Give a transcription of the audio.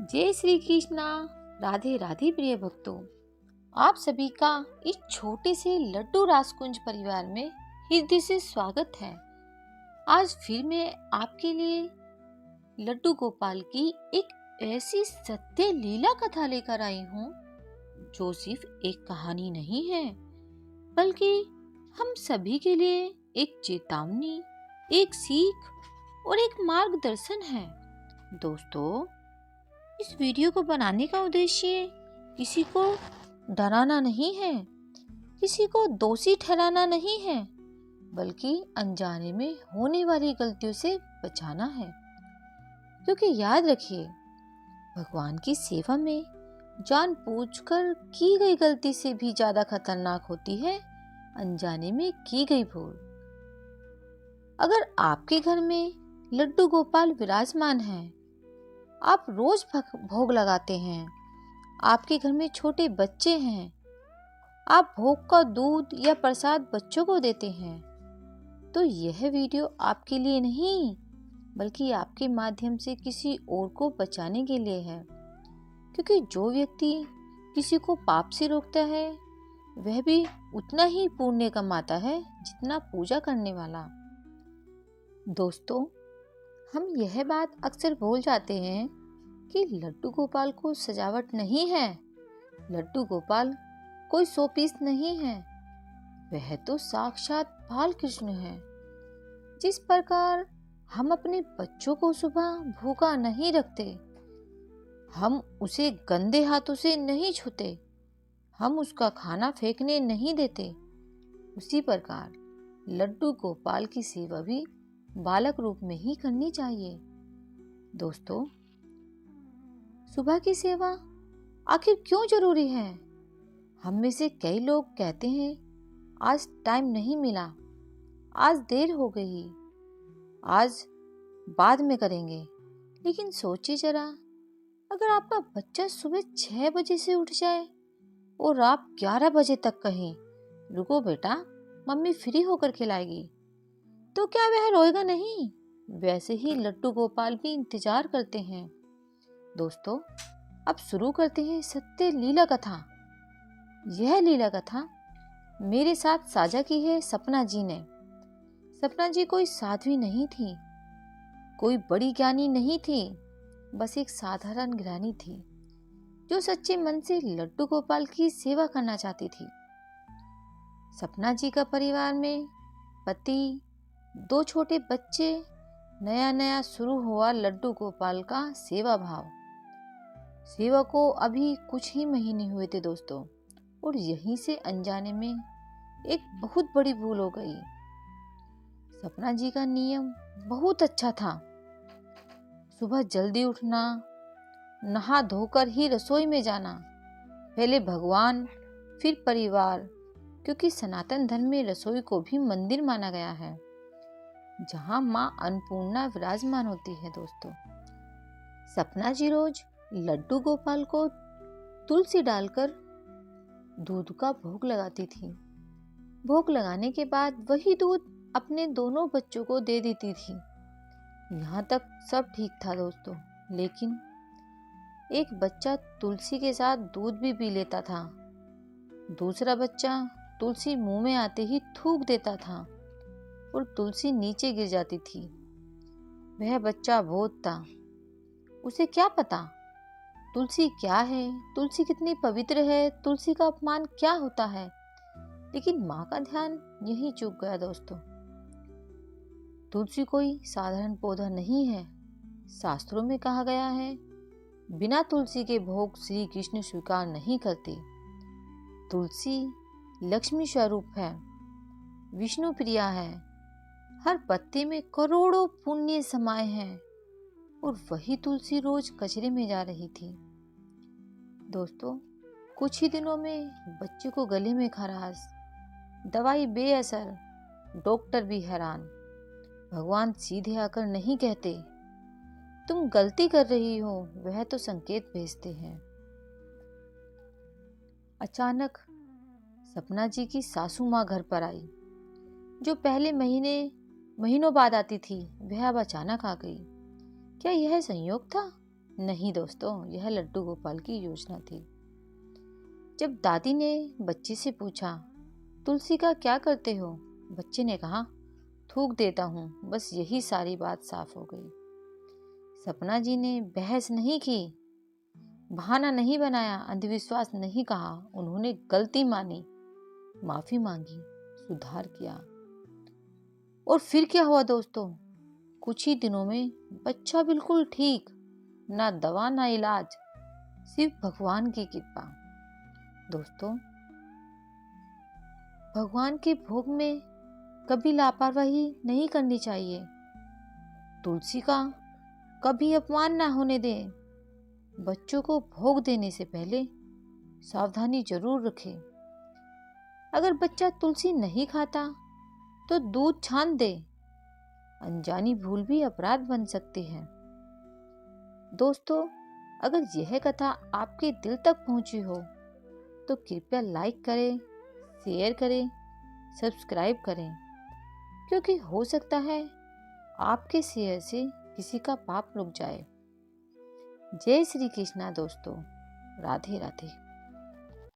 जय श्री कृष्णा। राधे राधे प्रिय भक्तों, आप सभी का इस छोटे से लड्डू राजकुंज परिवार में हृदय से स्वागत है। आज फिर मैं आपके लिए लड्डू गोपाल की एक ऐसी सत्य लीला कथा लेकर आई हूँ जो सिर्फ एक कहानी नहीं है, बल्कि हम सभी के लिए एक चेतावनी, एक सीख और एक मार्गदर्शन है। दोस्तों, इस वीडियो को बनाने का उद्देश्य किसी को डराना नहीं है, किसी को दोषी ठहराना नहीं है, बल्कि अनजाने में होने वाली गलतियों से बचाना है। क्योंकि याद रखिए, भगवान की सेवा में जानबूझकर की गई गलती से भी ज्यादा खतरनाक होती है अनजाने में की गई भूल। अगर आपके घर में लड्डू गोपाल विराजमान है, आप रोज भोग लगाते हैं, आपके घर में छोटे बच्चे हैं, आप भोग का दूध या प्रसाद बच्चों को देते हैं, तो यह वीडियो आपके लिए नहीं, बल्कि आपके माध्यम से किसी और को बचाने के लिए है। क्योंकि जो व्यक्ति किसी को पाप से रोकता है, वह भी उतना ही पुण्य कमाता है जितना पूजा करने वाला। दोस्तों, हम यह बात अक्सर भूल जाते हैं कि लड्डू गोपाल को सजावट नहीं है। लड्डू गोपाल कोई शोपीस नहीं है, वह तो साक्षात बाल कृष्ण है। जिस प्रकार हम अपने बच्चों को सुबह भूखा नहीं रखते, हम उसे गंदे हाथों से नहीं छूते, हम उसका खाना फेंकने नहीं देते, उसी प्रकार लड्डू गोपाल की सेवा भी बालक रूप में ही करनी चाहिए। दोस्तों, सुबह की सेवा आखिर क्यों जरूरी है? हम में से कई लोग कहते हैं, आज टाइम नहीं मिला, आज देर हो गई, आज बाद में करेंगे। लेकिन सोचिए जरा, अगर आपका बच्चा सुबह 6 बजे से उठ जाए और आप 11 बजे तक कहें, रुको बेटा, मम्मी फ्री होकर खिलाएगी, तो क्या वह रोएगा नहीं? वैसे ही लड्डू गोपाल भी इंतजार करते हैं। दोस्तों, अब शुरू करते हैं सत्य लीला कथा। यह लीला कथा मेरे साथ साझा की है सपना जी ने। सपना जी कोई साध्वी नहीं थी, कोई बड़ी ज्ञानी नहीं थी, बस एक साधारण गृहिणी थी जो सच्चे मन से लड्डू गोपाल की सेवा करना चाहती थी। सपना जी का परिवार में पति, 2 छोटे बच्चे, नया नया शुरू हुआ लड्डू गोपाल का सेवा भाव। सेवा को अभी कुछ ही महीने हुए थे दोस्तों, और यहीं से अनजाने में एक बहुत बड़ी भूल हो गई। सपना जी का नियम बहुत अच्छा था। सुबह जल्दी उठना, नहा धोकर ही रसोई में जाना, पहले भगवान फिर परिवार, क्योंकि सनातन धर्म में रसोई को भी मंदिर माना गया है जहां मां अन्नपूर्णा विराजमान होती है। दोस्तों, सपना जी रोज लड्डू गोपाल को तुलसी डालकर दूध का भोग लगाती थी। भोग लगाने के बाद वही दूध अपने दोनों बच्चों को दे देती थी। यहाँ तक सब ठीक था दोस्तों, लेकिन एक बच्चा तुलसी के साथ दूध भी पी लेता था। दूसरा बच्चा तुलसी मुंह में आते ही थूक देता था और तुलसी नीचे गिर जाती थी। वह बच्चा भूत था, उसे क्या पता तुलसी क्या है, तुलसी कितनी पवित्र है, तुलसी का अपमान क्या होता है। लेकिन माँ का ध्यान यहीं चूक गया दोस्तों। तुलसी कोई साधारण पौधा नहीं है। शास्त्रों में कहा गया है, बिना तुलसी के भोग श्री कृष्ण स्वीकार नहीं करते। तुलसी लक्ष्मी स्वरूप है, विष्णु प्रिया है, हर पत्ते में करोड़ों पुण्य समाये हैं, और वही तुलसी रोज कचरे में जा रही थी। दोस्तों, कुछ ही दिनों में बच्चे को गले में खराश, दवाई बेअसर, डॉक्टर भी हैरान। भगवान सीधे आकर नहीं कहते तुम गलती कर रही हो, वह तो संकेत भेजते हैं। अचानक सपना जी की सासू माँ घर पर आई। जो पहले महीनों बाद आती थी, वह अब अचानक आ गई। क्या यह संयोग था? नहीं दोस्तों, यह लड्डू गोपाल की योजना थी। जब दादी ने बच्चे से पूछा, तुलसी का क्या करते हो? बच्चे ने कहा, थूक देता हूँ। बस यही सारी बात साफ हो गई। सपना जी ने बहस नहीं की, बहाना नहीं बनाया, अंधविश्वास नहीं कहा। उन्होंने गलती मानी, माफी मांगी, सुधार किया। और फिर क्या हुआ दोस्तों? कुछ ही दिनों में बच्चा बिल्कुल ठीक, ना दवा ना इलाज, सिर्फ भगवान की कृपा। दोस्तों, भगवान के भोग में कभी लापरवाही नहीं करनी चाहिए। तुलसी का कभी अपमान ना होने दें। बच्चों को भोग देने से पहले सावधानी जरूर रखें। अगर बच्चा तुलसी नहीं खाता तो दूध छान दे। अनजानी भूल भी अपराध बन सकती है। दोस्तों, अगर यह कथा आपके दिल तक पहुंची हो तो कृपया लाइक करें, शेयर करें, सब्सक्राइब करें, क्योंकि हो सकता है आपके शेयर से किसी का पाप रुक जाए। जय श्री कृष्णा दोस्तों, राधे राधे।